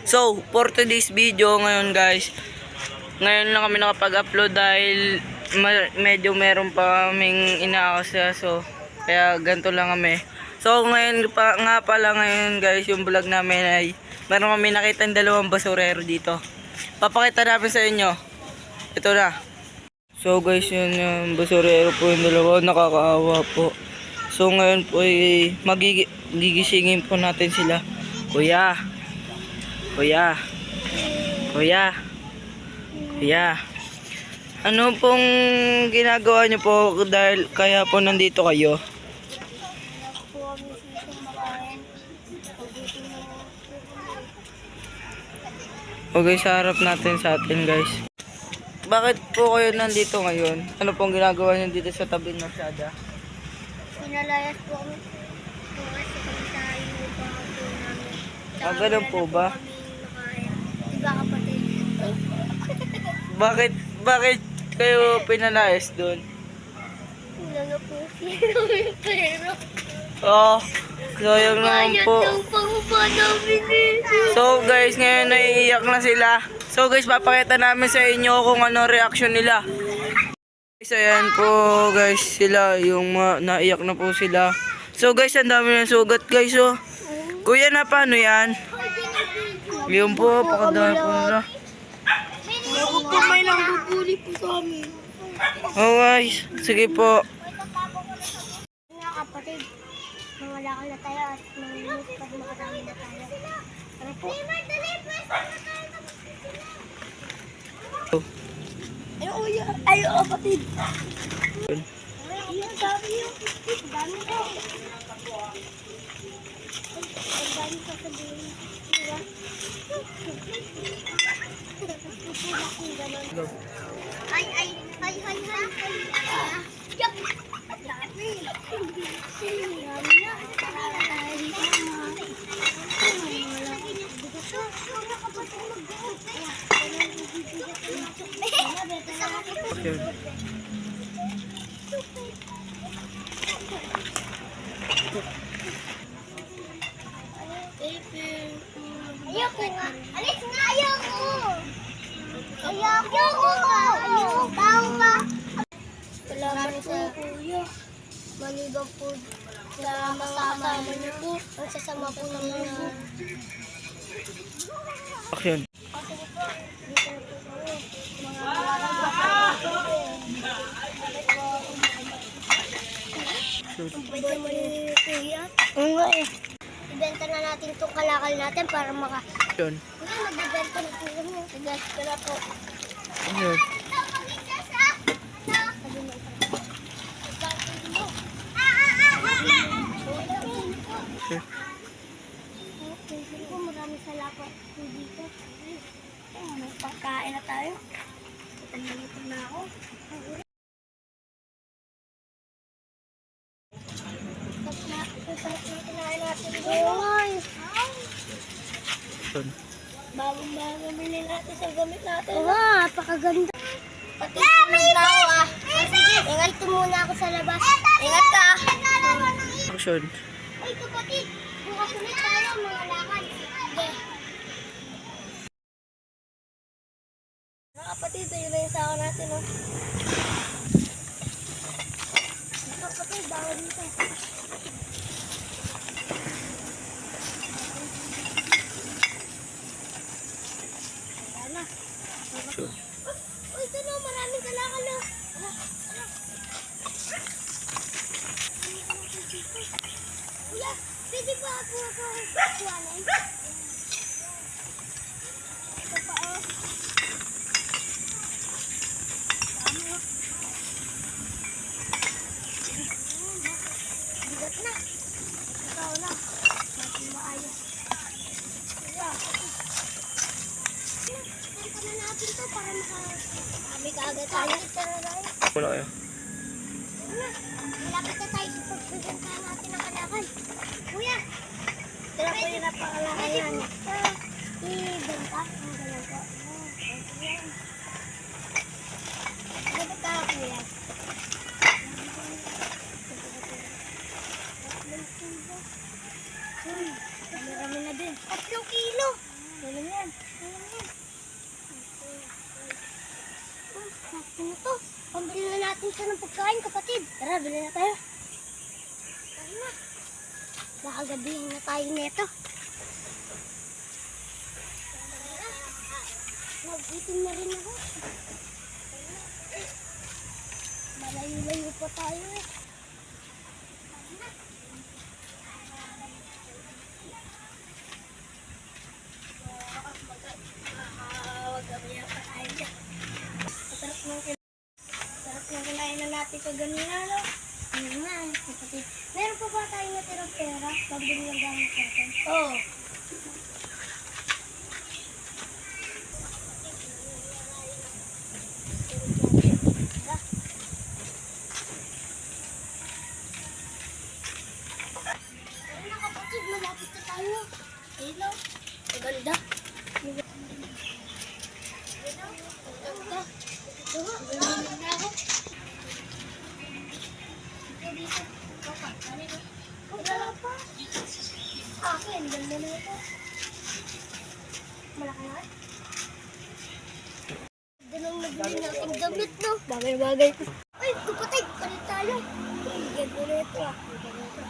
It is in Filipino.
So, for today's video ngayon guys, ngayon lang kami nakapag-upload dahil medyo meron pa kaming inaakasaso. Kaya ganito lang kami. So, ngayon nga pala ngayon guys, yung vlog namin ay meron kami nakita ng dalawang basurero dito. Papakita namin sa inyo. Ito na. So guys, yun yung basurero po yung dalawa. Nakakaawa po. So ngayon po ay gigisingin po natin sila. Kuya. Kuya. Kuya. Kuya. Ano pong ginagawa niyo po dahil kaya po nandito kayo? Okay, sa harap natin sa atin guys. Bakit po kayo nandito ngayon? Ano pong ginagawa niyo dito sa tabi ng kalsada? Pinalayas po kami kasi kami sa inupa po namin. Ganun po ba? Diba kapatid? Bakit kayo pinalayas doon? Wala na po kami pero. Oh, sayang naman po. Yung pangupa namin eh. So guys, ngayon naiiyak na sila. So guys, papakita namin sa inyo kung ano reaction nila. So ayan po guys, sila yung naiyak na po sila. So guys, ang dami ng sugat guys. So, kuya na paano yan? Yun po, pakadami po nila. Ako po may nangbubuli po sa amin. Oh guys, sige po. Mga kapatid, mangalakal na tayo at manginit pag makadami na tayo. Ano po? Ay, kapatid. Ayun, dami yung dami ko. Ang dami ko sabihin. Diba? Ay. Yup! Dami. Dami na. Ayoko nga. Alis nga, ayoko. Ayoko nga. Salamat po, kuya. Maliban po sa kasama niyo po. Ang sasama po naman na. Action. Kasi po, dito na po kami. Ang pwede mo ni kuya. Oo nga eh. Ibenta na natin itong kalakal natin para maka... Yun. Hindi, magbibenta na po kami. Ibenta ko na po. Yun. Sige po, maraming salamat po dito. May pagkain na tayo. Ito na ako. Kinain natin guys. Bagong bili natin sa gamit natin. Oo, napakaganda. Pati may tao ah. Sige, ingat muna ako sa labas. Ingat ka. Action. Ay kapatid, bukas ulit tayo mga lakad. Sige. Mga kapatid, yun na yung sako natin oh. Mga kapatid, bawal dito. Sure. Uy, ito no, maraming kalakal no. Kuya, pwede ba ako kuhanin? Ito pa oh. Dami oh. Bigat na. Ikaw na. Natin maayos. Kuya. Punta na natin to para kami kaagad tayo. Wala kayo. Malapit na tayo sa pagpagpunta natin ng kalakal. Kuya! Tira po yung napakalakal yan. I-benta? Ang ganyan po. Ganda ka kuya. Marami na din. 3 kilo. Walang yan. Walang yan. Ano to? Pambili na natin siya ng pagkain, kapatid. Tara, bili na tayo. Tara na. Nakagabihin na tayo neto. Nag-itim na rin ako. Malayo-layo pa tayo eh. Wag-gabihan pa tayo dyan. Sarap ng kinain na natin kaganina, no? Ano nga, kapatid. Meron pa ba tayo natirang pera? Pag-bili ng gamit natin? Oo. Tara na kapatid, malapit na tayo. Ayun o. Ang ganda. Ayun o. Ang ganda. Ganda na ako. Dito. Papa, ano ito? Wala pa. Akin, ganda na ito. Malaki na. Ganda nang nabili nating damit, no? Bagay-bagay. Ay, kapatid, palit tayo. Ganda na ito ah. Ganda na ito.